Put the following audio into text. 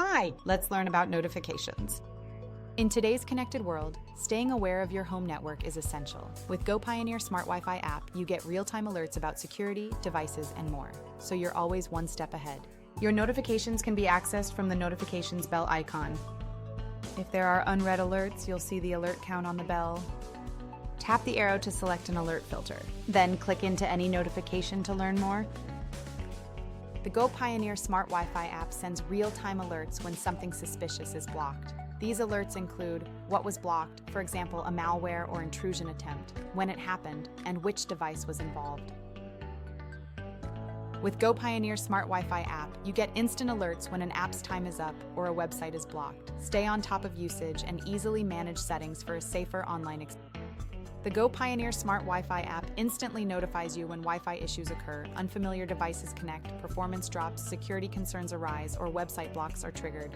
Hi, let's learn about notifications. In today's connected world, staying aware of your home network is essential. With GoPioneer SmartWiFi app, you get real-time alerts about security, devices, and more, so you're always one step ahead. Your notifications can be accessed from the notifications bell icon. If there are unread alerts, you'll see the alert count on the bell. Tap the arrow to select an alert filter. Then click into any notification to learn more. The GoPioneer SmartWiFi app sends real-time alerts when something suspicious is blocked. These alerts include what was blocked, for example, a malware or intrusion attempt, when it happened, and which device was involved. With GoPioneer SmartWiFi app, you get instant alerts when an app's time is up or a website is blocked. Stay on top of usage and easily manage settings for a safer online experience. The GoPioneer SmartWiFi app instantly notifies you when Wi-Fi issues occur, unfamiliar devices connect, performance drops, security concerns arise, or website blocks are triggered.